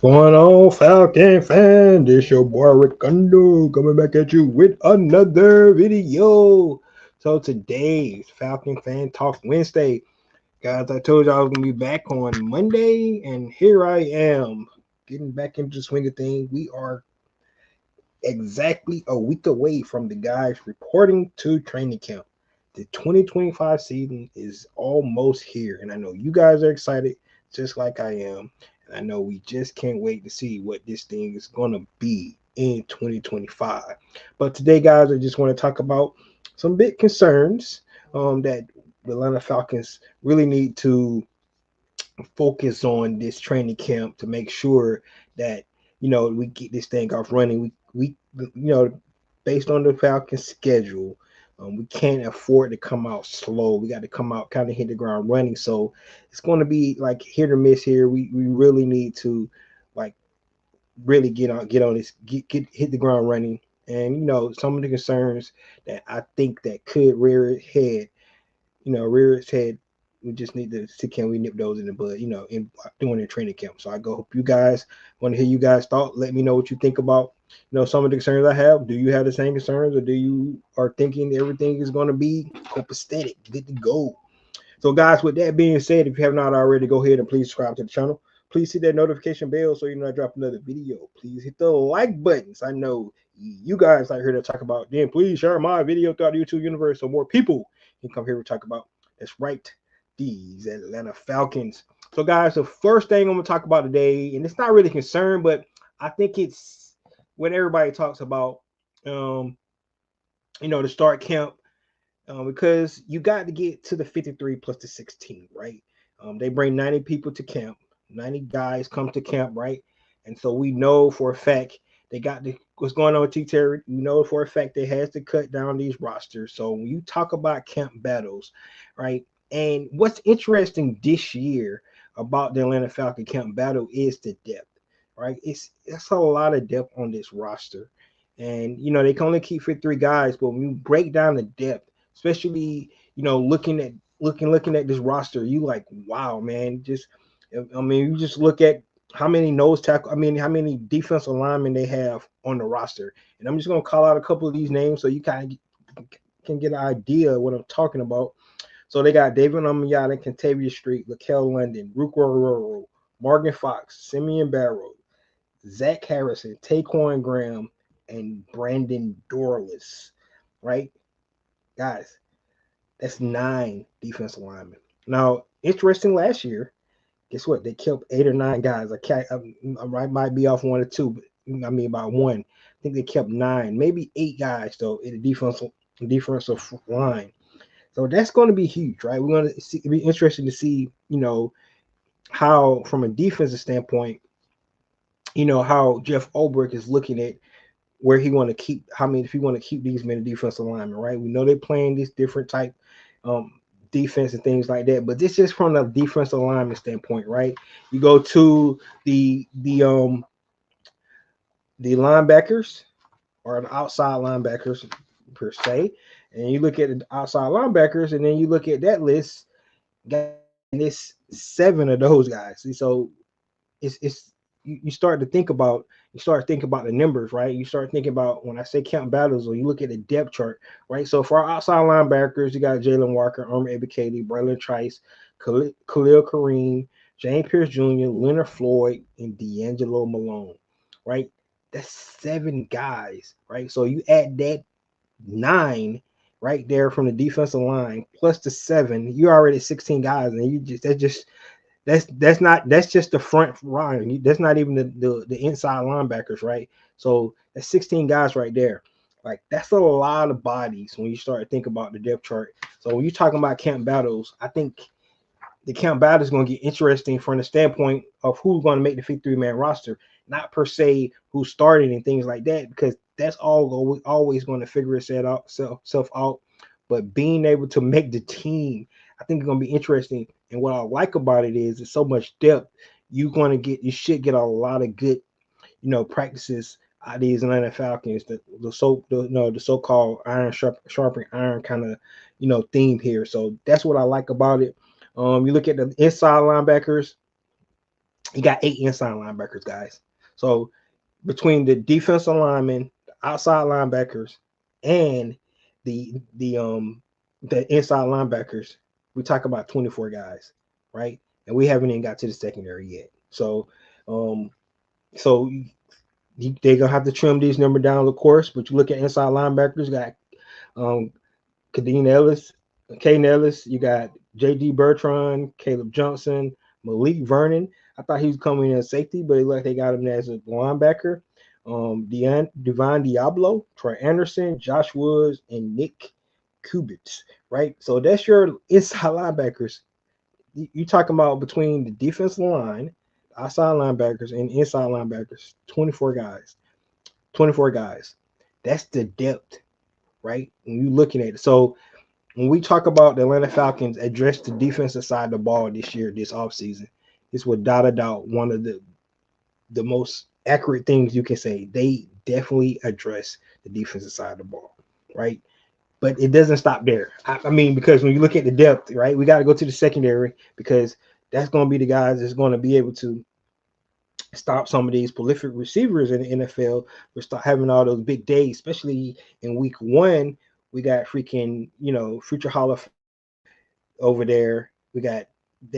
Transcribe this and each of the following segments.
going on, Falcon fan? This your boy Ricardo coming back at you with another video. So today's Falcon Fan Talk Wednesday. Guys, I told you I was gonna be back on Monday, and here I am getting back into the swing of things. We are exactly a week away from the guys reporting to training camp. The 2025 season is almost here, and I know you guys are excited just like I am. And I know we just can't wait to see what this thing is going to be in 2025. But today, guys, I just want to talk about some big concerns that the Atlanta Falcons really need to focus on this training camp to make sure that we get this thing off running. We based on the Falcons schedule, we can't afford to come out slow. We got to come out kind of hit the ground running. So it's going to be like hit or miss here. We really need to like really get on this get hit the ground running. And some of the concerns that I think that could rear its head. We just need to see, can we nip those in the bud, in doing the training camp. So I go hope you guys want to hear you guys thought. Let me know what you think about, some of the concerns I have. Do you have the same concerns, or do you are thinking everything is going to be copacetic, good to go? So guys, with that being said, if you have not already, go ahead and please subscribe to the channel. Please hit that notification bell so you know I drop another video. Please hit the like buttons. I know you guys like here to talk about. Then please share my video throughout the YouTube universe so more people can come here and talk about. That's right, these Atlanta Falcons. So guys, the first thing I'm gonna talk about today, and it's not really concerned, but I think it's what everybody talks about. To start camp, because you got to get to the 53 plus the 16, right? They bring 90 people to camp. 90 guys come to camp, right? And so we know for a fact they got what's going on with T. Terry. We know for a fact they has to cut down these rosters. So when you talk about camp battles, right? And what's interesting this year about the Atlanta Falcon camp battle is the depth, right? It's a lot of depth on this roster. And they can only keep 53 guys, but when you break down the depth, especially looking at this roster, you like, wow, man. You just look at how many nose tackle, how many defensive linemen they have on the roster. And I'm just going to call out a couple of these names so you kind of can get an idea of what I'm talking about. So they got David Amiyata, Kentavious Street, Lakel London, Rook Roro, Morgan Fox, Simeon Barrow, Zach Harrison, Taquan Graham, and Brandon Dorless, right? Guys, that's 9 defensive linemen. Now, interesting last year, guess what? They kept 8 or 9 guys. I might be off 1 or 2, but about 1. I think they kept 9, maybe 8 guys though in the defensive line. So that's going to be huge, right? We're going to see. It'll be interesting to see, how from a defensive standpoint, how Jeff Ulbrich is looking at where he want to keep, if he want to keep these many defensive linemen, right? We know they're playing this different type defense and things like that, but this is from the defensive lineman standpoint, right? You go to the linebackers or the outside linebackers per se, and you look at the outside linebackers, and then you look at that list, and it's 7 of those guys. So it's you start to think about the numbers, right? You start thinking about when I say camp battles, or you look at the depth chart, right? So for our outside linebackers, you got Jalen Walker, Armor Ebiketie, Braylon Trice, Khalil Kareem, James Pierce Jr., Leonard Floyd, and D'Angelo Malone, right? That's 7 guys, right? So you add that 9 right there from the defensive line plus the 7, you're already 16 guys, and that's just the front line. That's not even the inside linebackers, right? So that's 16 guys right there. Like, that's a lot of bodies when you start to think about the depth chart. So when you're talking about camp battles, I think the camp battle is going to get interesting from the standpoint of who's going to make the 53-man roster, not per se who's starting and things like that, because that's always going to figure itself out. But being able to make the team, I think it's going to be interesting. And what I like about it is it's so much depth. You should get a lot of good, practices out of these Atlanta Falcons. The so-called iron sharpening iron kind of theme here. So that's what I like about it. You look at the inside linebackers. You got 8 inside linebackers, guys. So between the defensive linemen, the outside linebackers, and the inside linebackers, we talk about 24 guys, right? And we haven't even got to the secondary yet. Um, so they're gonna have to trim these numbers down, of course. But you look at inside linebackers, got um, Kadeem Ellis, Caden Ellis. You got J.D. Bertrand, Caleb Johnson, Malik Vernon. I thought he was coming in as safety, but it looked like they got him as a linebacker. Divine Diablo, Troy Anderson, Josh Woods, and Nick Kubitz. Right. So that's your inside linebackers. You talking about between the defensive line, outside linebackers, and inside linebackers, 24 guys. 24 guys. That's the depth, right? When you're looking at it. So when we talk about the Atlanta Falcons address the defensive side of the ball this year, this offseason, it's without a doubt one of the most accurate things you can say. They definitely address the defensive side of the ball, right? But it doesn't stop there. I mean, because when you look at the depth, right, we got to go to the secondary because that's going to be the guys that's going to be able to stop some of these prolific receivers in the NFL. We start having all those big days, especially in week 1. We got freaking, future Hall of over there. They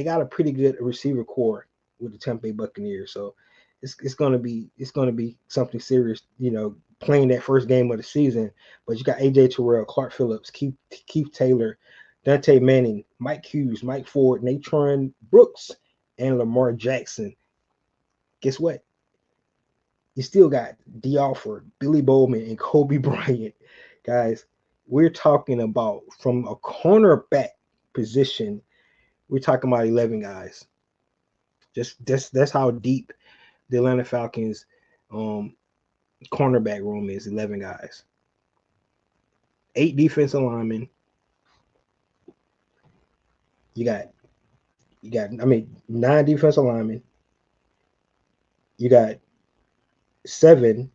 got a pretty good receiver core with the Tampa Bay Buccaneers. So it's gonna be something serious, playing that first game of the season. But you got AJ Terrell, Clark Phillips, Keith Taylor, Dante Manning, Mike Hughes, Mike Ford, Natron Brooks, and Lamar Jackson. Guess what? You still got D. Alford, Billy Bowman, and Kobe Bryant. Guys, we're talking about from a cornerback position, we're talking about 11 guys. Just that's how deep the Atlanta Falcons cornerback room is, 11 guys. 8 defensive linemen. You got 9 defensive linemen. You got 7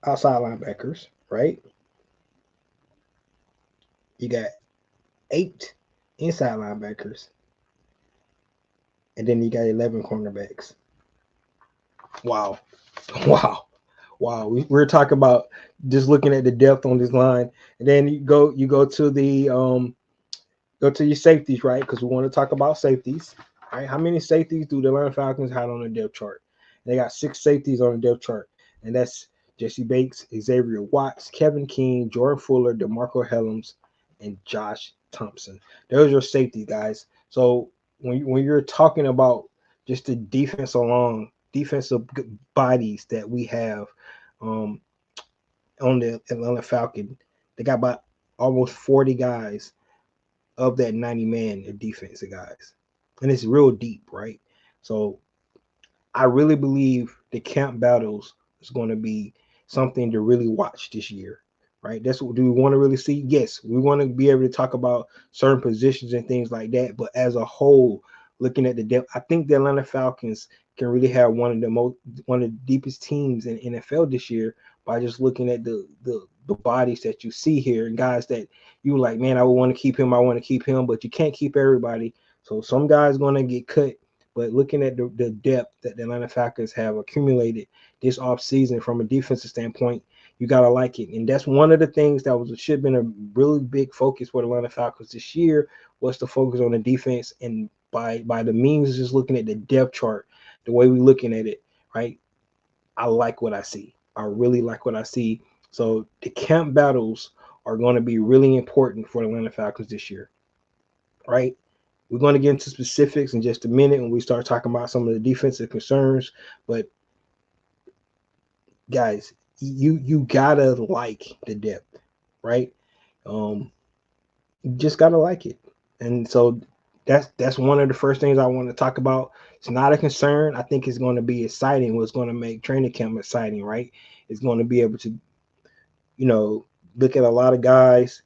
outside linebackers, right? You got 8 inside linebackers. And then you got 11 cornerbacks. Wow. Wow. Wow. We're talking about just looking at the depth on this line. And then you go to the go to your safeties, right? Because we want to talk about safeties. Right? How many safeties do the Atlanta Falcons have on the depth chart? They got 6 safeties on the depth chart. And that's Jesse Bates, Xavier Watts, Kevin King, Jordan Fuller, DeMarco Helms, and Josh Thompson. Those are safety guys. So when you're talking about just the defensive bodies that we have on the Atlanta Falcon, they got about almost 40 guys of that 90-man defensive guys. And it's real deep, right? So I really believe the camp battles is going to be something to really watch this year, right? That's what do we want to really see? Yes, we want to be able to talk about certain positions and things like that. But as a whole, looking at the depth, I think the Atlanta Falcons can really have one of the deepest teams in NFL this year by just looking at the bodies that you see here and guys that you like, man, I would want to keep him. I want to keep him, but you can't keep everybody. So some guys going to get cut. But looking at the depth that the Atlanta Falcons have accumulated this offseason from a defensive standpoint, you got to like it. And that's one of the things that should have been a really big focus for the Atlanta Falcons this year was to focus on the defense. And by the means of just looking at the depth chart, the way we're looking at it, right, I like what I see. I really like what I see. So the camp battles are going to be really important for the Atlanta Falcons this year, right? We're going to get into specifics in just a minute when we start talking about some of the defensive concerns. But guys, you gotta like the depth, right? You just gotta like it. And so that's one of the first things I want to talk about. It's not a concern. I think it's going to be exciting. What's going to make training camp exciting, right? It's going to be able to, look at a lot of guys.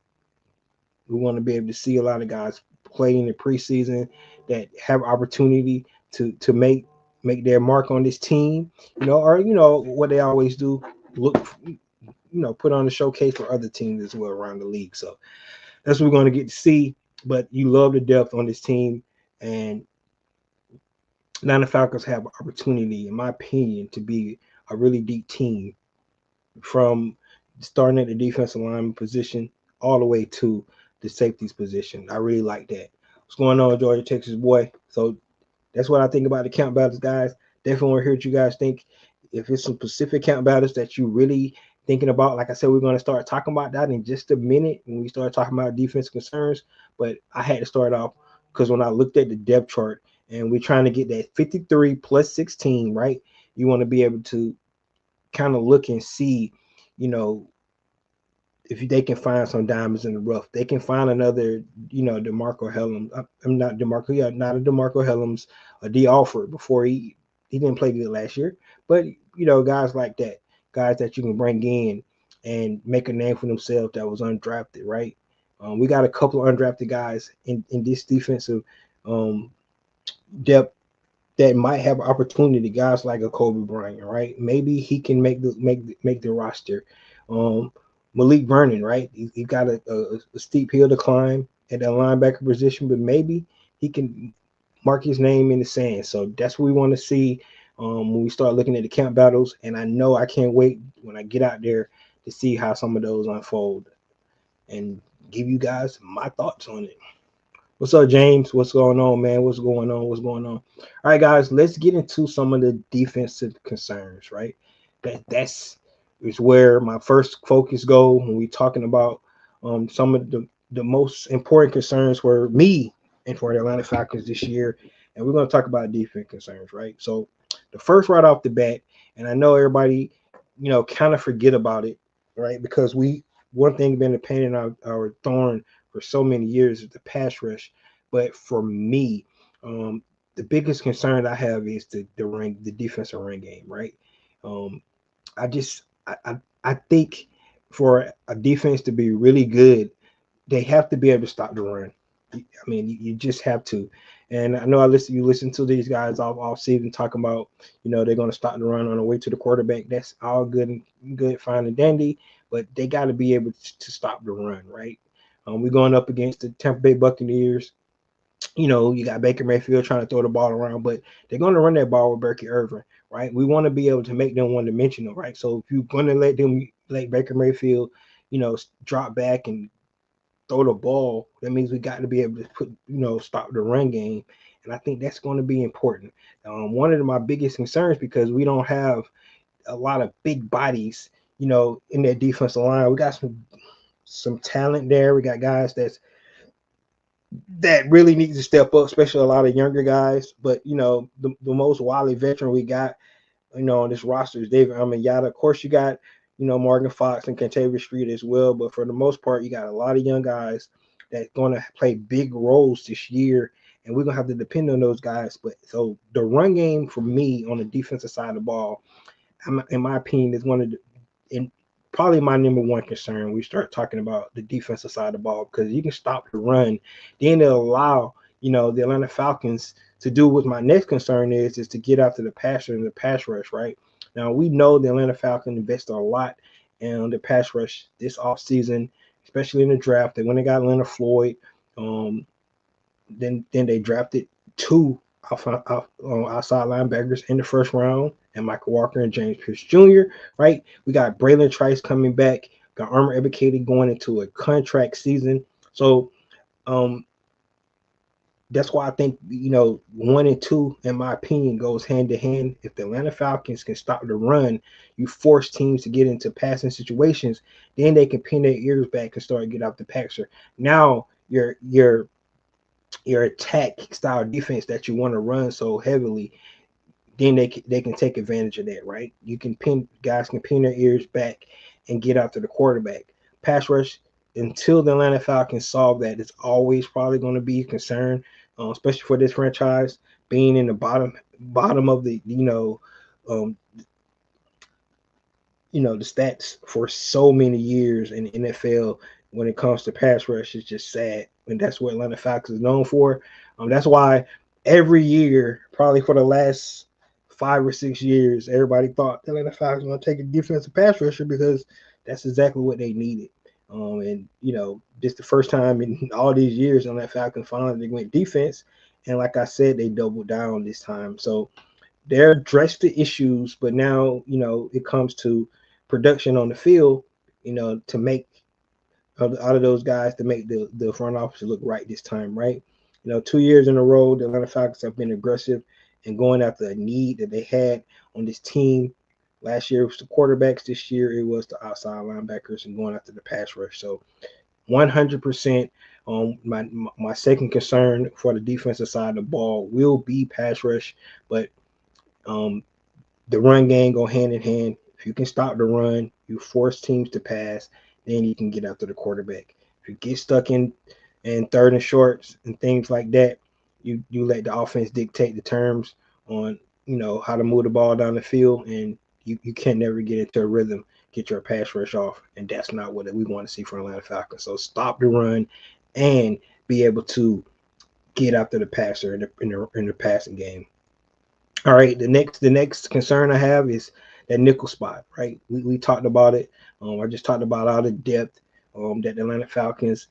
We want to be able to see a lot of guys play in the preseason that have opportunity to make their mark on this team, or what they always do, look, put on a showcase for other teams as well around the league. So that's what we're going to get to see. But you love the depth on this team, and Now the Falcons have an opportunity, in my opinion, to be a really deep team from starting at the defensive line position all the way to the safeties position. I really like that. What's going on, Georgia, Texas boy? So that's what I think about the count battles, guys. Definitely want to hear what you guys think. If it's some specific count battles that you really thinking about, like I said, we're going to start talking about that in just a minute when we start talking about defense concerns. But I had to start off because when I looked at the depth chart and we're trying to get that 53 plus 16, right? You want to be able to kind of look and see, you know, if they can find some diamonds in the rough, they can find another, DeMarco Hellams. I'm not DeMarco, yeah, not a DeMarco Hellams, a D Alford before he didn't play good last year. But guys like that, guys that you can bring in and make a name for themselves that was undrafted, right? We got a couple of undrafted guys in this defensive um, depth that might have opportunity. Guys like a Kobe Bryant, right? Maybe he can make the roster. Um, Malik Vernon, right? He got a steep hill to climb at that linebacker position, but maybe he can mark his name in the sand. So that's what we want to see when we start looking at the camp battles. And I know I can't wait when I get out there to see how some of those unfold and give you guys my thoughts on it. What's up, James? What's going on, man? What's going on? What's going on? All right, guys, let's get into some of the defensive concerns, right? That's is where my first focus go when we talking about some of the most important concerns for me and for the Atlanta Falcons this year. And we're going to talk about defense concerns, right? So the first right off the bat, and I know everybody, kind of forget about it, right? Because one thing been a pain in our thorn for so many years is the pass rush. But for me, the biggest concern I have is the defensive run game, right? Um, I just I think for a defense to be really good, they have to be able to stop the run. I mean, you just have to. And I know you listen to these guys all season talking about, they're going to stop the run on the way to the quarterback. That's all good, fine and dandy, but they got to be able to stop the run, right? We're going up against the Tampa Bay Buccaneers. You got Baker Mayfield trying to throw the ball around, but they're going to run that ball with Berkey Irvin, right? We want to be able to make them one dimensional, right? So if you're going to let Baker Mayfield, drop back and throw the ball, that means we got to be able to stop the run game. And I think that's going to be important. One of my biggest concerns because we don't have a lot of big bodies, in that defensive line. We got some talent there. We got guys that really needs to step up, especially a lot of younger guys. But the most wily veteran we got, on this roster is David Amenyada. Of course, you got Morgan Fox and Kentavious Street as well. But for the most part, you got a lot of young guys that's going to play big roles this year, and we're gonna have to depend on those guys. But so the run game for me on the defensive side of the ball, in my opinion, is one of the probably my number one concern. We start talking about the defensive side of the ball because you can stop the run, then it'll allow the Atlanta Falcons to do what my next concern is to get after the passer and the pass rush. Right now, we know the Atlanta Falcons invested a lot in the pass rush this offseason, especially in the draft. They when they got Leonard Floyd, then they drafted two outside linebackers in the first round, and Michael Walker and James Pierce Jr. Right, we got Braylon Trice coming back, got Armor Ebiketie going into a contract season. So that's why I think 1 and 2, in my opinion, goes hand to hand. If the Atlanta Falcons can stop the run, you force teams to get into passing situations, then they can pin their ears back and start get off the passer. Now your attack style defense that you want to run so heavily, then they can take advantage of that, right? Guys can pin their ears back and get after the quarterback. Pass rush, until the Atlanta Falcons solve that, it's always probably going to be a concern, especially for this franchise being in the bottom of the um, the stats for so many years in the NFL when it comes to pass rush is just sad, and that's what Atlanta Falcons is known for. That's why every year, probably for the last 5 or 6 years, everybody thought the Atlanta Falcons were going to take a defensive pass rusher because that's exactly what they needed. And this the first time in all these years Atlanta Falcons finally went defense, And like I said, they doubled down this time. So they're addressed the issues, but now, it comes to production on the field, to make out of those guys to make the front office look right this time, right? 2 years in a row, the Atlanta Falcons have been aggressive and going after a need that they had on this team. Last year it was the quarterbacks. This year it was the outside linebackers and going after the pass rush. So 100%. My second concern for the defensive side of the ball will be pass rush, but um, the run game go hand in hand. If you can stop the run, you force teams to pass, then you can get after the quarterback. If you get stuck in third and shorts and things like that, you let the offense dictate the terms on how to move the ball down the field, and you can never get into a rhythm, get your pass rush off, and that's not what we want to see from Atlanta Falcons. So stop the run and be able to get after the passer in the passing game. All right, the next concern I have is that nickel spot. Right, we talked about it. I just talked about all the depth that the Atlanta Falcons,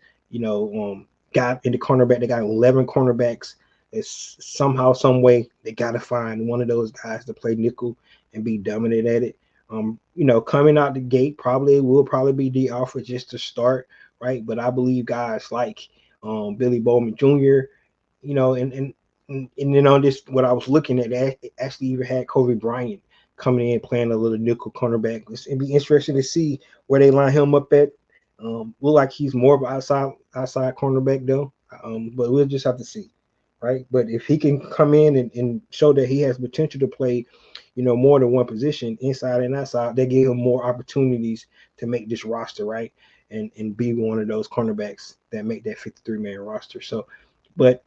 got in the cornerback. They got 11 cornerbacks. It's somehow, some way, they got to find one of those guys to play nickel and be dominant at it. Coming out the gate, will probably be the offer just to start, right? But I believe guys like Billy Bowman Jr., and then on this, what I was looking at, actually even had Kobe Bryant coming in playing a little nickel cornerback. It'd be interesting to see where they line him up at. Look like he's more of an outside cornerback though, but we'll just have to see, right? But if he can come in and show that he has potential to play, more than one position, inside and outside, they give him more opportunities to make this roster, right? And be one of those cornerbacks that make that 53-man roster. So, but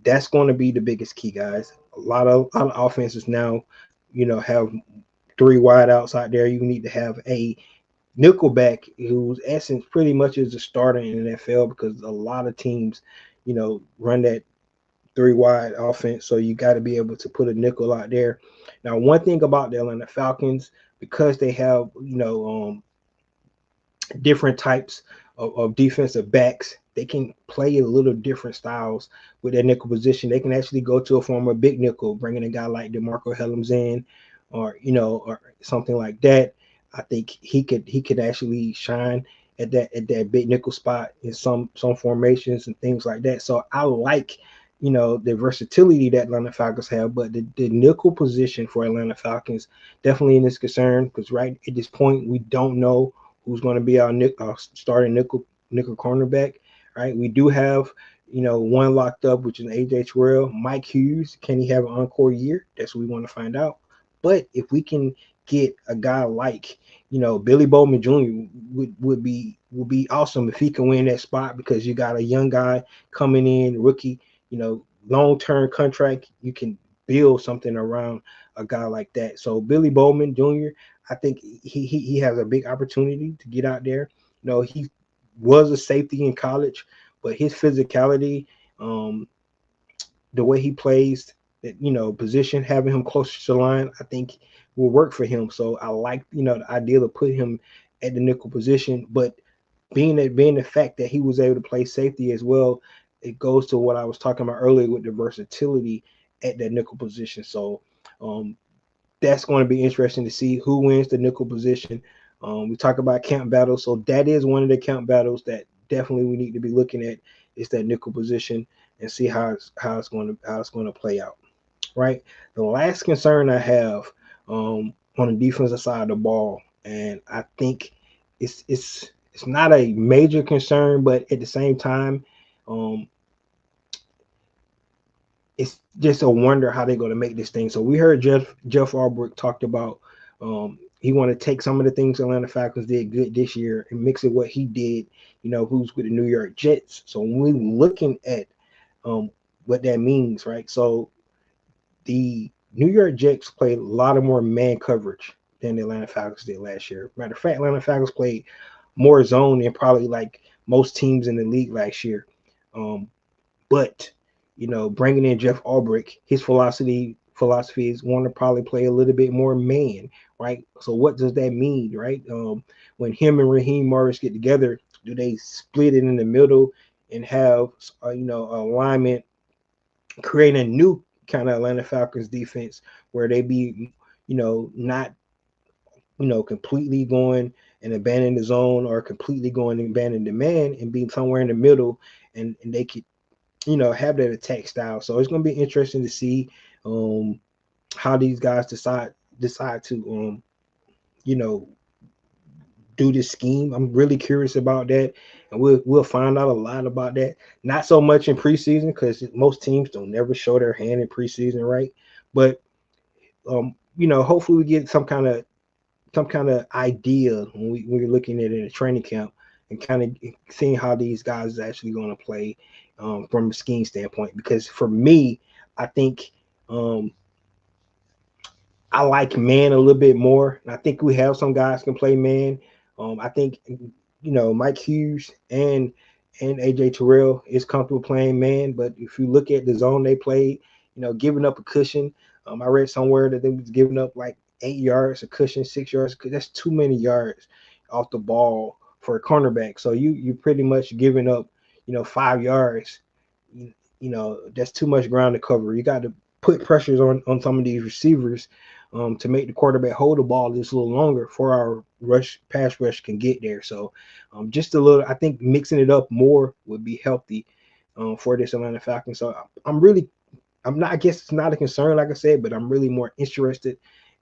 that's going to be the biggest key, guys. A lot of offenses now, have three wide outs out there. You need to have a nickelback whose essence pretty much is a starter in the NFL, because a lot of teams, run that three wide offense. So you got to be able to put a nickel out there. Now, one thing about the Atlanta Falcons, because they have, different types of defensive backs. They can play a little different styles with their nickel position. They can actually go to a form of big nickel, bringing a guy like DeMarco Hellams in, or something like that. I think he could actually shine at that big nickel spot in some formations and things like that. So I like the versatility that Atlanta Falcons have, but the nickel position for Atlanta Falcons definitely in this concern, because right at this point we don't know who's going to be our starting nickel cornerback. Right, we do have one locked up, which is AJ Terrell. Mike Hughes, can he have an encore year? That's what we want to find out. But if we can get a guy like Billy Bowman Jr. would be awesome if he can win that spot, because you got a young guy coming in, rookie, long-term contract. You can build something around a guy like that. So Billy Bowman Jr., I think he has a big opportunity to get out there. He was a safety in college, but his physicality, the way he plays, that position, having him closer to the line, I think will work for him. So I like the idea of putting him at the nickel position, but being the fact that he was able to play safety as well, it goes to what I was talking about earlier with the versatility at that nickel position. So that's going to be interesting to see who wins the nickel position. We talk about camp battles, so that is one of the camp battles that definitely we need to be looking at, is that nickel position, and see how it's going to play out. Right. The last concern I have on the defensive side of the ball, and I think it's not a major concern, but at the same time, um, it's just a wonder how they're going to make this thing. So we heard Jeff Albrecht talked about he want to take some of the things Atlanta Falcons did good this year and mix it what he did, who's with the New York Jets. So when we're looking at what that means, right? So the New York Jets played a lot of more man coverage than the Atlanta Falcons did last year. Matter of fact, Atlanta Falcons played more zone than probably like most teams in the league last year. But bringing in Jeff Albrecht, his philosophy is want to probably play a little bit more man, right? So what does that mean, right? When him and Raheem Morris get together, do they split it in the middle and have alignment creating a new kind of Atlanta Falcons defense where they be, not, completely going and abandon the zone or completely going and abandon the man and be somewhere in the middle, and they could, have that attack style. So it's going to be interesting to see um, how these guys decide to, you know, do this scheme. I'm really curious about that, and we'll find out a lot about that. Not so much in preseason because most teams don't never show their hand in preseason, right? But hopefully we get some kind of idea when we're looking at it in a training camp and kind of seeing how these guys are actually going to play from a scheme standpoint. Because for me, I think um, I like man a little bit more. I think we have some guys can play man. I think Mike Hughes and AJ Terrell is comfortable playing man. But if you look at the zone they played, giving up a cushion. I read somewhere that they was giving up like 8 yards a cushion, 6 yards. That's too many yards off the ball for a cornerback. So you pretty much giving up 5 yards. That's too much ground to cover. You got to put pressures on some of these receivers to make the quarterback hold the ball just a little longer for our pass rush can get there. So just a little, I think mixing it up more would be healthy for this Atlanta Falcons. So I'm not, I guess it's not a concern, like I said, but I'm really more interested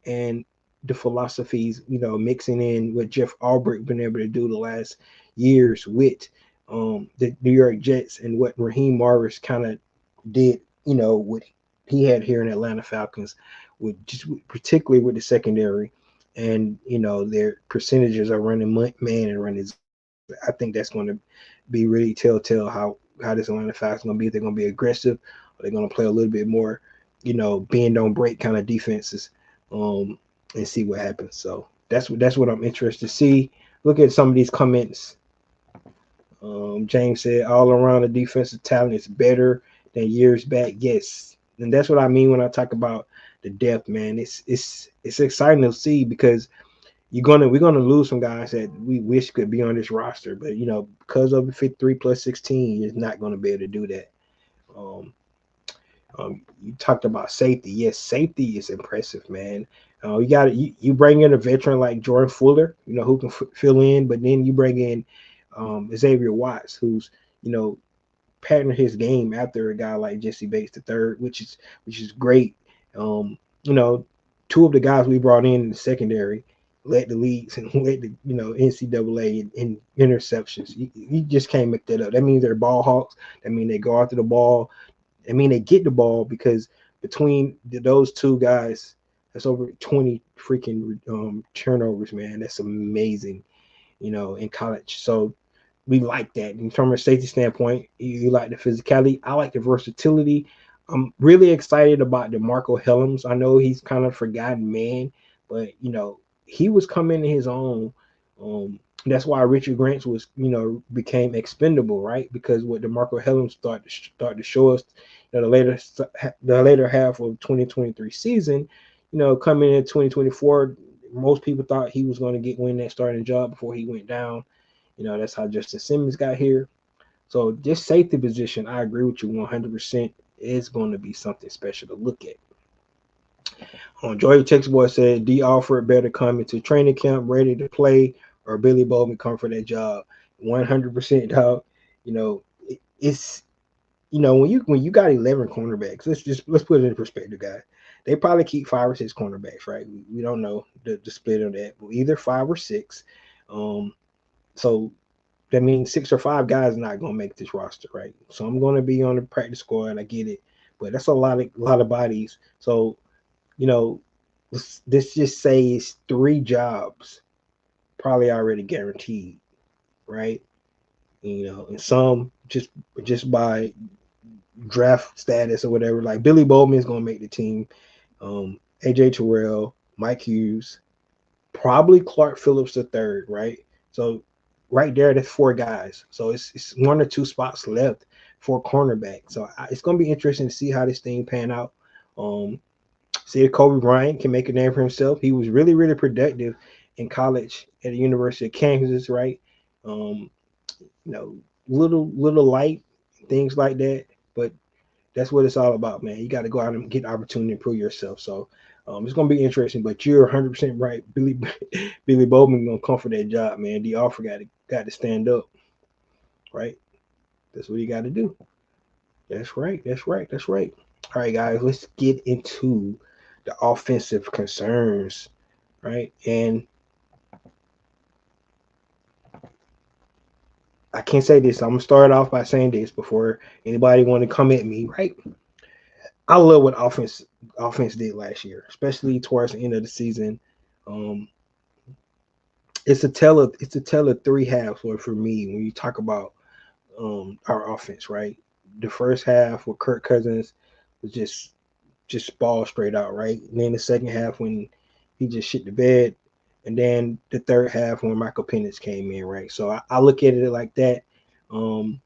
in the philosophies, mixing in what Jeff Albrecht been able to do the last years with the New York Jets and what Raheem Morris kind of did, what he had here in Atlanta Falcons, with just particularly with the secondary and their percentages are running man and running. I think that's going to be really telltale how this Atlanta Falcons going to be. If they're going to be aggressive, or they're going to play a little bit more, bend don't break kind of defenses, and see what happens. So that's what I'm interested to see. Look at some of these comments. James said all around the defensive talent is better than years back. Yes, and that's what I mean when I talk about the depth, man. It's exciting to see because we're gonna lose some guys that we wish could be on this roster, but because of the 53 plus 16, you're not gonna be able to do that. Um, you talked about safety. Yes, safety is impressive, man. You bring in a veteran like Jordan Fuller, who can fill in, but then you bring in Xavier Watts, who's you know patterned his game after a guy like Jesse Bates the third, which is great. Um, you know, two of the guys we brought in the secondary led the leagues and led the NCAA in interceptions. You just can't make that up. That means they're ball hawks. That means they go after the ball. I mean, they get the ball because between those two guys, that's over 20 freaking turnovers, man. That's amazing, in college. So we like that. And from a safety standpoint, you like the physicality. I like the versatility. I'm really excited about DeMarco Hellams. I know he's kind of forgotten man, but he was coming in his own. That's why Richard Grant was, became expendable, right? Because what DeMarco Hellams started to show us, the later half of 2023 season, coming in 2024, most people thought he was going to win that starting job before he went down. That's how Justin Simmons got here. So this safety position, I agree with you 100%, is going to be something special to look at. Joy Texas said D. Alford better come into training camp ready to play, or Billy Bowman come for that job. 100%, dog. It's when you got 11 cornerbacks, let's put it in perspective, guys. They probably keep 5 or 6 cornerbacks, right? We don't know the split of that, but either 5 or 6. So that means 6 or 5 guys are not going to make this roster, right? So I'm going to be on the practice squad. I get it, but that's a lot of bodies. So let's just say it's 3 jobs probably already guaranteed, right? And some just by draft status or whatever. Like Billy Bowman is going to make the team. AJ Terrell, Mike Hughes, probably Clark Phillips the third, right? So right there, that's 4 guys. So it's 1 or 2 spots left for cornerback. So it's going to be interesting to see how this thing pan out. See if Kobe Bryant can make a name for himself. He was really, really productive in college at the University of Kansas, right? Um, little light things like that, but That's what it's all about, man. You got to go out and get the opportunity to prove yourself. So it's gonna be interesting. But you're 100% right. Billy Bowman gonna come for that job, man. The offer got to stand up, right? That's what you got to do. That's right. That's right. That's right. All right, guys. Let's get into the offensive concerns, right? And I can't say this. I'm gonna start off by saying this before anybody want to come at me, right? I love what offense did last year, especially towards the end of the season. Um, it's a tell of three halves for me when you talk about our offense, right? The first half with Kirk Cousins was just ball straight out, right? And then the second half when he just shit the bed, and then the third half when Michael Penix came in, right? So I look at it like that. Um,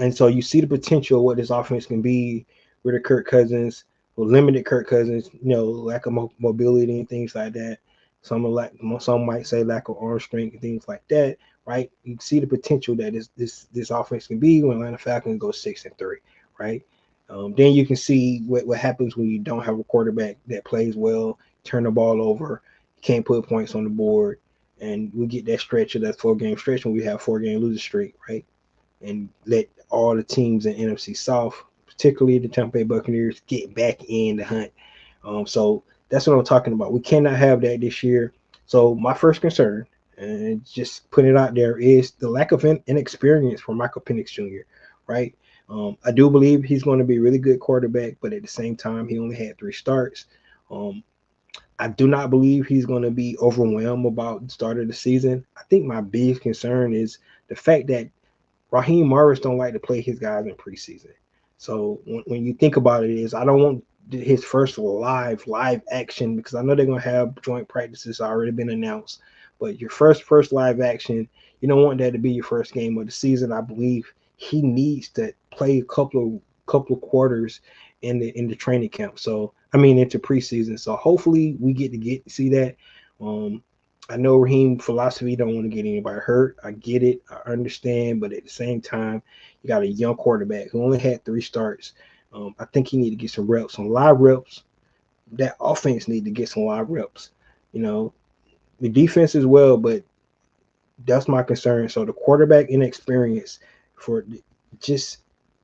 and so you see the potential of what this offense can be with a Kirk Cousins, with limited Kirk Cousins, lack of mobility and things like that. Some might say lack of arm strength and things like that, right? You see the potential that this offense can be when Atlanta Falcons go 6-3, right? Then you can see what happens when you don't have a quarterback that plays well, turn the ball over, can't put points on the board, and we get that stretch of that 4-game stretch when we have 4-game losing streak, right? And let all the teams in NFC South, particularly the Tampa Bay Buccaneers, get back in the hunt. So that's what I'm talking about. We cannot have that this year. So my first concern, and just putting it out there, is the lack of inexperience for Michael Penix Jr., right? I do believe he's going to be a really good quarterback, but at the same time, he only had 3 starts. Um, I do not believe he's going to be overwhelmed about the start of the season. I think my biggest concern is the fact that Raheem Morris don't like to play his guys in preseason. So when you think about it, is I don't want his first live action, because I know they're gonna have joint practices already been announced. But your first live action, you don't want that to be your first game of the season. I believe he needs to play a couple of quarters in the training camp. So I mean into preseason. So hopefully we get to see that. Um, I know Raheem philosophy don't want to get anybody hurt. I get it. I understand. But at the same time, you got a young quarterback who only had 3 starts. I think he need to get some reps, some live reps. That offense need to get some live reps. You know, the defense as well, but that's my concern. So the quarterback inexperience for just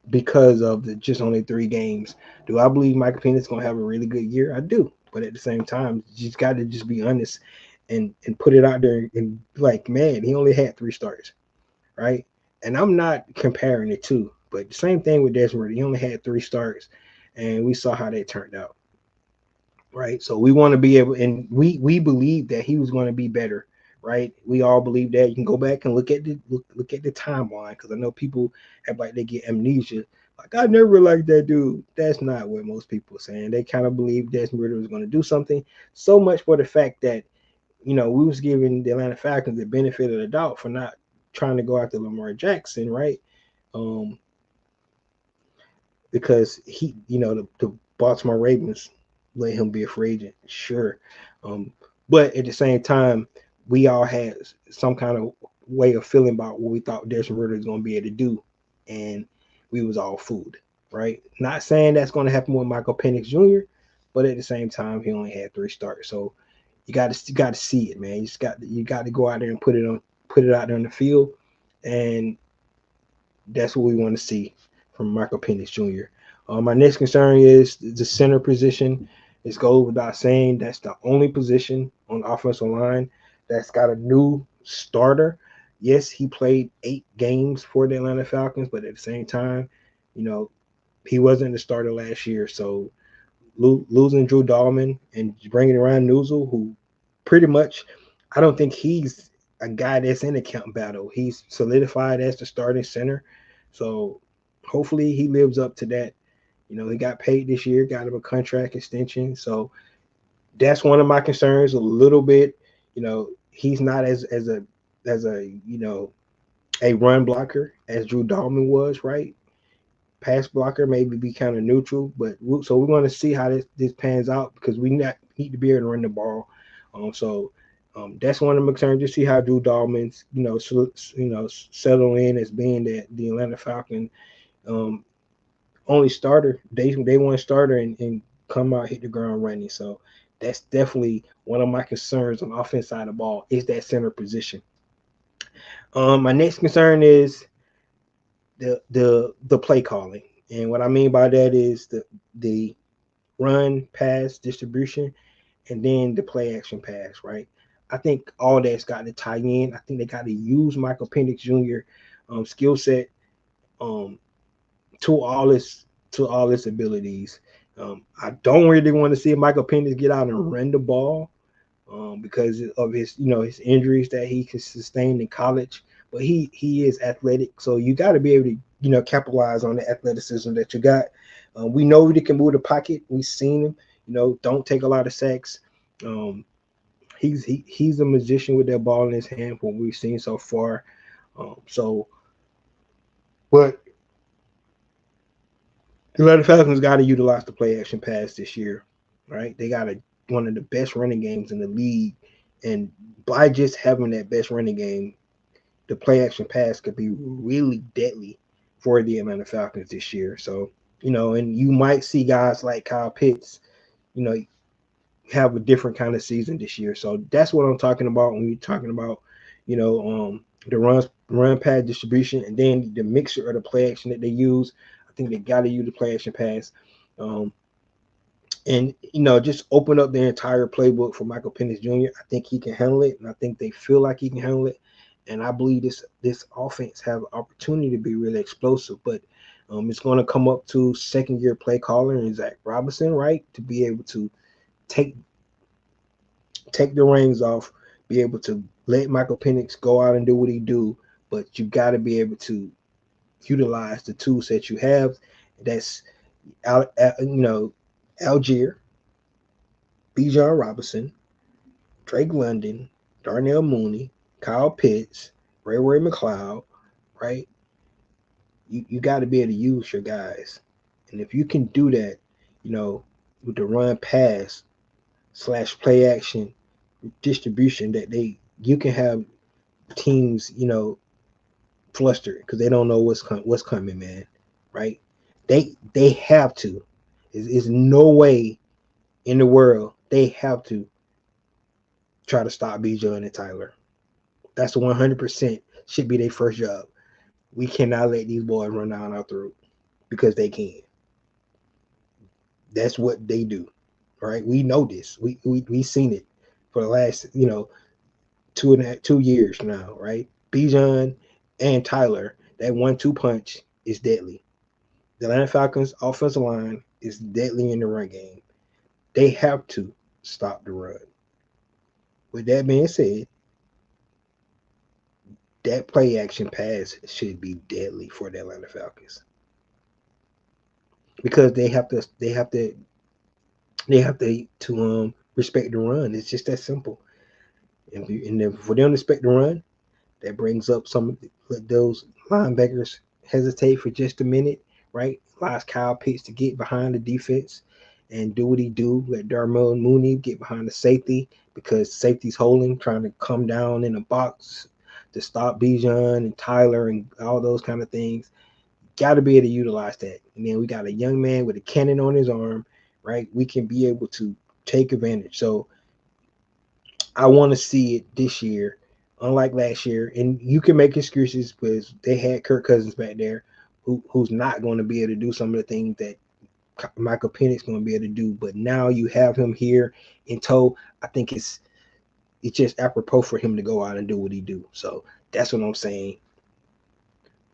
because of the just only 3 games. Do I believe Michael Penix is gonna have a really good year? I do. But at the same time, you just got to just be honest and put it out there and like, man, he only had 3 starts, right? And I'm not comparing the two, but the same thing with Desmond. He only had 3 starts, and we saw how they turned out, right? So we want to be able, and we believe that he was going to be better, right? We all believe that. You can go back and look at the timeline, because I know people have like they get amnesia. Like, I never liked that dude. That's not what most people are saying. They kind of believe Desmond Ritter was going to do something. So much for the fact that we was giving the Atlanta Falcons the benefit of the doubt for not trying to go after Lamar Jackson, right? Um, because the Baltimore Ravens let him be a free agent, sure. But at the same time, we all had some kind of way of feeling about what we thought Desmond Ritter was going to be able to do, and we was all fooled, right? Not saying that's going to happen with Michael Penix Jr., but at the same time, he only had 3 starts, so you got to see it, man. You got to go out there and put it out there on the field, and that's what we want to see from Michael Penix Jr. My next concern is the center position. It goes without saying that's the only position on the offensive line that's got a new starter. Yes, he played 8 games for the Atlanta Falcons, but at the same time, you know, he wasn't the starter last year. So losing Drew Dahlman and bringing around Newsel, who pretty much, I don't think he's a guy that's in the count battle. He's solidified as the starting center. So hopefully he lives up to that. He got paid this year, got him a contract extension. So that's one of my concerns a little bit. He's not as a run blocker as Drew Dahlman was, right? Pass blocker, maybe be kind of neutral. But so we're going to see how this pans out, because we need to be able to run the ball. That's one of my concerns. Just see how Drew Dahlman's settle in as being the Atlanta Falcon. Um, only starter, day one starter, and come out hit the ground running. So that's definitely one of my concerns on the offense side of the ball is that center position. My next concern is the play calling, and what I mean by that is the run pass distribution, and then the play action pass. Right. I think all that's got to tie in. I think they got to use Michael Penix Jr. Skill set um, to all its abilities. I don't really want to see Michael Penix get out and run the ball because of his injuries that he could sustain in college. But he is athletic, so you got to be able to capitalize on the athleticism that you got. We know he can move the pocket. We've seen him. Don't take a lot of sacks. Um, he's a magician with that ball in his hand. What we've seen so far. So, but the Atlanta Falcons got to utilize the play action pass this year, right? They got one of the best running games in the league, and by just having that best running game, the play action pass could be really deadly for the Atlanta Falcons this year. So, and you might see guys like Kyle Pitts, you know, have a different kind of season this year. So that's what I'm talking about when we're talking about, the run pad distribution, and then the mixture of the play action that they use. I think they got to use the play action pass. Um, and just open up the entire playbook for Michael Penix Jr. I think he can handle it, and I think they feel like he can handle it. And I believe this offense have an opportunity to be really explosive, but it's going to come up to second year play caller and Zach Robinson, right, to be able to take take the reins off, be able to let Michael Penix go out and do what he do, but you got to be able to utilize the tools that you have. That's Algier, Bijan Robinson, Drake London, Darnell Mooney, Kyle Pitts, Ray McLeod, right? You got to be able to use your guys. And if you can do that, with the run pass slash play action distribution you can have teams, flustered because they don't know what's coming, man. Right? They have to. Is no way in the world they have to try to stop Bijan and Tyler. That's 100% should be their first job. We cannot let these boys run down our throat because they can. That's what they do, right? We know this. We seen it for the last 2 years now, right? Bijan and Tyler, that 1-2 punch is deadly. The Atlanta Falcons offensive line is deadly in the run game. They have to stop the run. With that being said, that play action pass should be deadly for the Atlanta Falcons because they have to respect the run. It's just that simple. And if we don't respect the run, that brings up let those linebackers hesitate for just a minute, right? Allows Kyle Pitts to get behind the defense and do what he do. Let Darnell Mooney get behind the safety because safety's holding, trying to come down in the box to stop Bijan and Tyler and all those kind of things. Got to be able to utilize that. And then we got a young man with a cannon on his arm, right? We can be able to take advantage. So I want to see it this year, unlike last year. And you can make excuses because they had Kirk Cousins back there, who's not going to be able to do some of the things that Michael Penix going to be able to do. But now you have him here in tow. I think it's just apropos for him to go out and do what he do. So that's what I'm saying.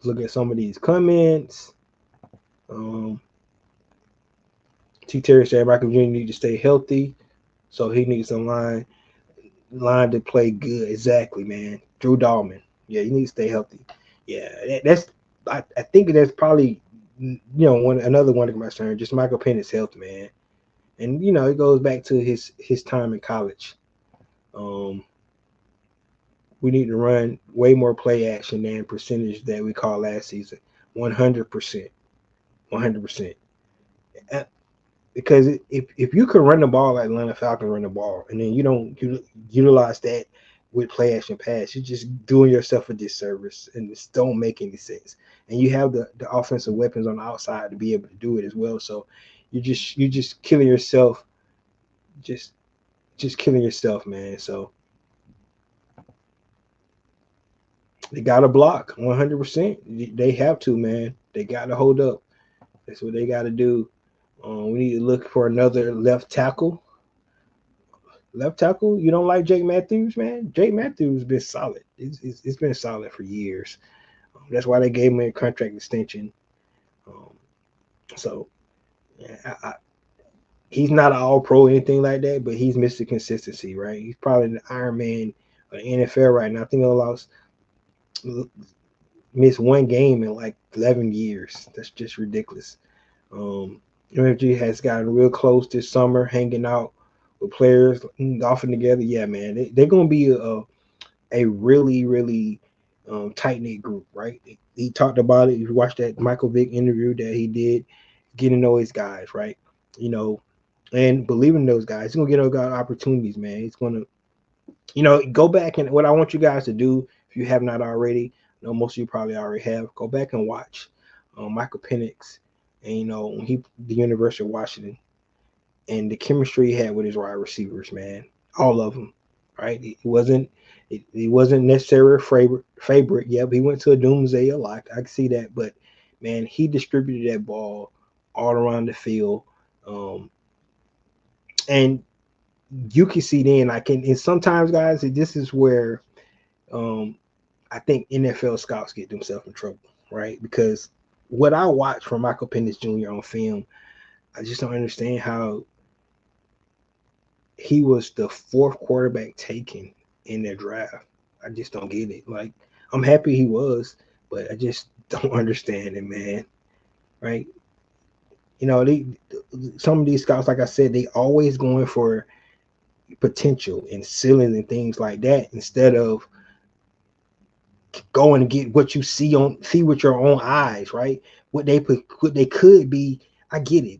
Look at some of these comments. T. Terry said Michael Jr. need to stay healthy, so he needs some line to play good. Exactly, man. Drew Dahlman. Yeah, you need to stay healthy. Yeah, I think that's probably another one of my concerns. Just Michael Penix's health, man. And it goes back to his time in college. We need to run way more play action than percentage that we call last season. 100%. 100%. Because if you can run the ball like Atlanta Falcons run the ball, and then you don't utilize that with play action pass. You're just doing yourself a disservice, and it don't make any sense. And you have the offensive weapons on the outside to be able to do it as well. So you're just killing yourself, just just killing yourself, man. So they got to block 100%. They have to, man. They got to hold up. That's what they got to do. We need to look for another left tackle. Left tackle, you don't like Jake Matthews, man? Jake Matthews been solid. It's been solid for years. That's why they gave him a contract extension. Um, so yeah, he's not an all pro or anything like that, but he's Mr. Consistency, right? He's probably the Iron Man of the NFL right now. I think he missed one game in like 11 years. That's just ridiculous. MFG has gotten real close this summer, hanging out with players, golfing together. Yeah, man, they're going to be a really, really tight knit group, right? He talked about it. You watched that Michael Vick interview that he did, getting to know his guys, right? You know, and believing in those guys. He's going to get those guys opportunities, man. He's going to, go back, and what I want you guys to do, if you have not already, I know most of you probably already have, go back and watch Michael Penix, and when he the University of Washington, and the chemistry he had with his wide receivers, man, all of them, right? He wasn't necessarily a favorite. Yep, he went to a doomsday a lot. I can see that, but man, he distributed that ball all around the field, and you can see then, and sometimes, guys, this is where I think NFL scouts get themselves in trouble, right? Because what I watched from Michael Penix Jr. on film, I just don't understand how he was the fourth quarterback taken in their draft. I just don't get it. Like, I'm happy he was, but I just don't understand it, man. Right? Some of these scouts, like I said, they always going for potential and ceilings and things like that instead of going to get what you see with your own eyes, right? What they could be. I get it.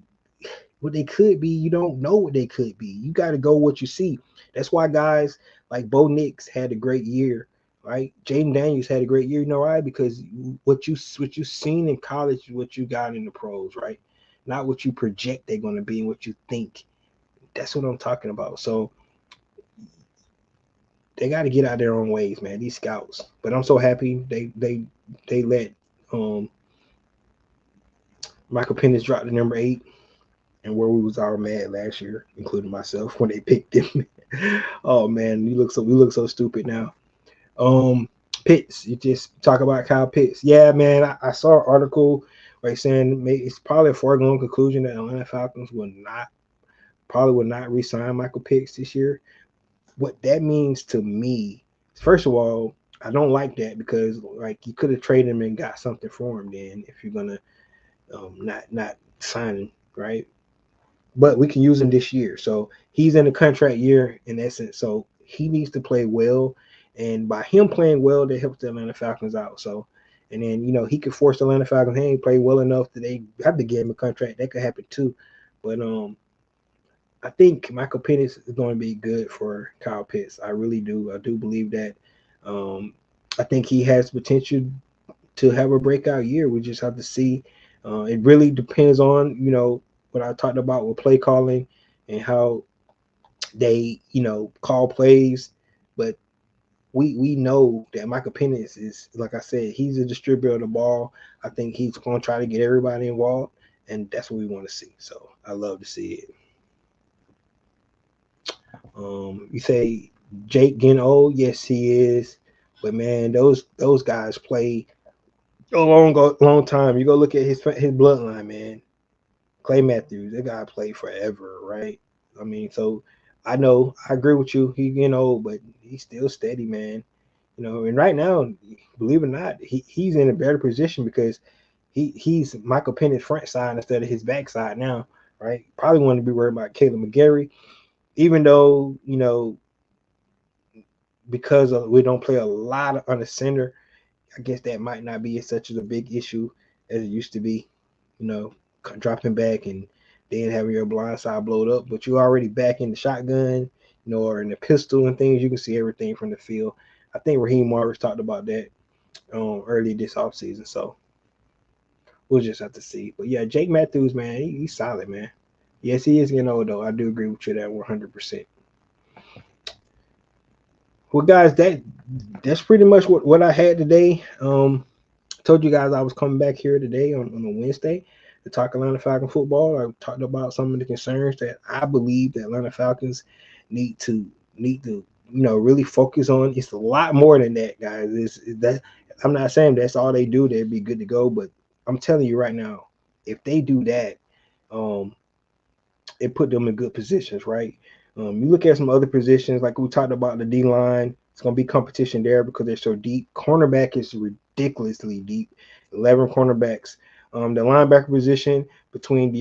What they could be, you don't know what they could be. You got to go what you see. That's why guys like Bo Nix had a great year, right? Jaden Daniels had a great year, why? Because what you seen in college is what you got in the pros, right? Not what you project they're going to be and what you think. That's what I'm talking about. So they got to get out their own ways, man. These scouts. But I'm so happy they let Michael Penix drop to number 8. And where we was all mad last year, including myself, when they picked him. Oh man, we look so stupid now. Pitts, you just talk about Kyle Pitts. Yeah, man, I saw an article where he's saying it's probably a foregone conclusion that Atlanta Falcons will not re-sign Michael Pitts this year. What that means to me, first of all, I don't like that, because like you could have traded him and got something for him then if you're gonna not sign him, right? But we can use him this year. So he's in a contract year in essence. So he needs to play well. And by him playing well, that helps the Atlanta Falcons out. So, and then, he could force the Atlanta Falcons, hey, play well enough that they have to give him a contract. That could happen too. But I think Michael Penix is going to be good for Kyle Pitts. I really do. I do believe that. I think he has potential to have a breakout year. We just have to see. It really depends on, what I talked about with play calling and how they, call plays. But we know that Michael Penix is, like I said, he's a distributor of the ball. I think he's going to try to get everybody involved, and that's what we want to see. So I love to see it. You say Jake getting old? Yes, he is. But man, those guys play a long time. You go look at his bloodline, man. Clay Matthews, that guy played forever, right? I mean, so I agree with you. He getting old, but he's still steady, man. And right now, believe it or not, he's in a better position because he's Michael Penix's front side instead of his back side now, right? Probably want to be worried about Caleb McGarry, even though, because we don't play a lot on the center, I guess that might not be such a big issue as it used to be, dropping back and then having your blind side blowed up. But you're already back in the shotgun. or in the pistol and things. You can see everything from the field. I think Raheem Morris talked about that early this offseason. So we'll just have to see. But yeah, Jake Matthews, man, he's solid, man. Yes, he is getting old though. I do agree with you that 100%. Well, guys, that's pretty much what I had today. Told you guys I was coming back here today on a Wednesday to talk Atlanta Falcon football. I talked about some of the concerns that I believe that Atlanta Falcons need to really focus on. It's a lot more than that, guys. Is that I'm not saying that's all they do, they'd be good to go, but I'm telling you right now, if they do that, um, it put them in good positions, right? You look at some other positions, like we talked about the D line. It's going to be competition there because they're so deep. Cornerback is ridiculously deep, 11 cornerbacks. The linebacker position between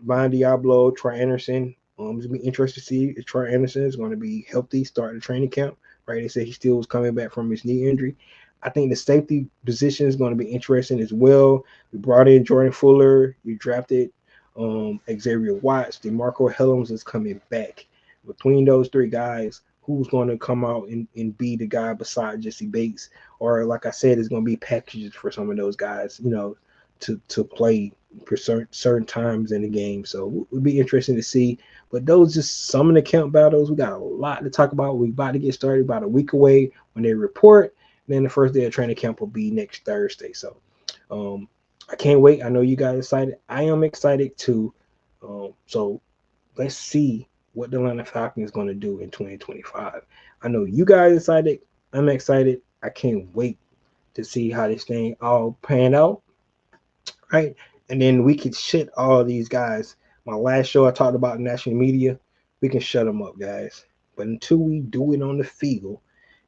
Von Diablo, Troy Anderson. It's going to be interesting to see if Troy Anderson is going to be healthy starting training camp. Right? They said he still was coming back from his knee injury. I think the safety position is going to be interesting as well. We brought in Jordan Fuller. We drafted Xavier Watts. DeMarco Hellams is coming back. Between those three guys, who's going to come out and be the guy beside Jesse Bates? Or like I said, it's going to be packages for some of those guys, to play for certain times in the game. So it would be interesting to see. But those just some of the camp battles. We got a lot to talk about. We're about to get started about a week away when they report. And then the first day of training camp will be next Thursday. So I can't wait. I know you guys are excited. I am excited too. So let's see what the Atlanta Falcons is going to do in 2025. I know you guys are excited. I'm excited. I can't wait to see how this thing all pan out. Right. And then we could shit all these guys. My last show I talked about national media. We can shut them up, guys. But until we do it on the field,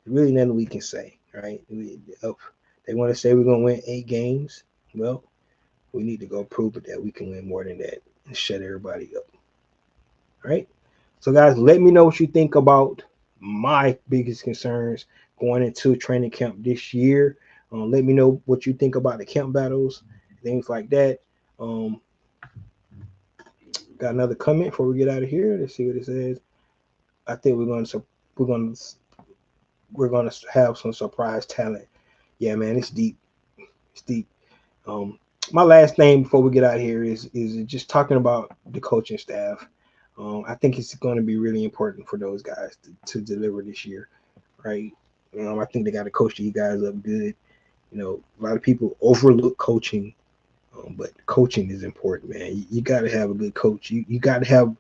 really nothing we can say. Right. If they want to say we're going to win 8 games. Well, we need to go prove it that we can win more than that and shut everybody up. All right. So, guys, let me know what you think about my biggest concerns going into training camp this year. Let me know what you think about the camp battles, things like that. Um, got another comment before we get out of here. Let's see what it says. I think we're going to have some surprise talent. Yeah, man, it's deep. It's deep. Um, my last thing before we get out of here is just talking about the coaching staff. I think it's going to be really important for those guys to deliver this year, right? I think they got to coach you guys up good. A lot of people overlook coaching, but coaching is important, man. You got to have a good coach. You got to have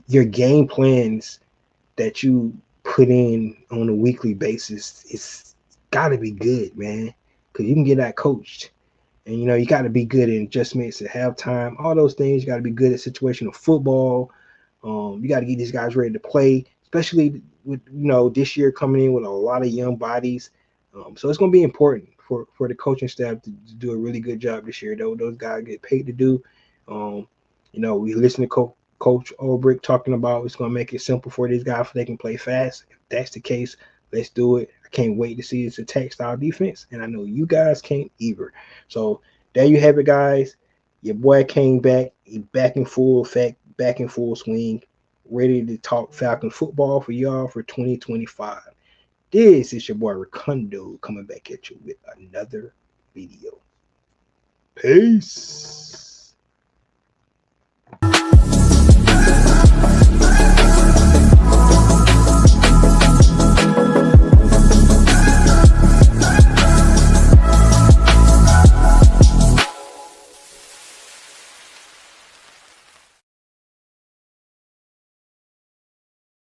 your game plans that you put in on a weekly basis. It's got to be good, man, because you can get that coached. And, you got to be good in adjustments at halftime, all those things. You got to be good at situational football. You got to get these guys ready to play, especially with, this year coming in with a lot of young bodies. So it's going to be important for the coaching staff to do a really good job this year. Those guys get paid to do. We listen to Coach Ulbrich talking about it's going to make it simple for these guys so they can play fast. If that's the case, let's do it. I can't wait to see this attack style defense, and I know you guys can't either. So there you have it, guys. Your boy came back. He back in full effect, back in full swing, ready to talk Falcon football for y'all for 2025. This is your boy Ricondo coming back at you with another video. Peace.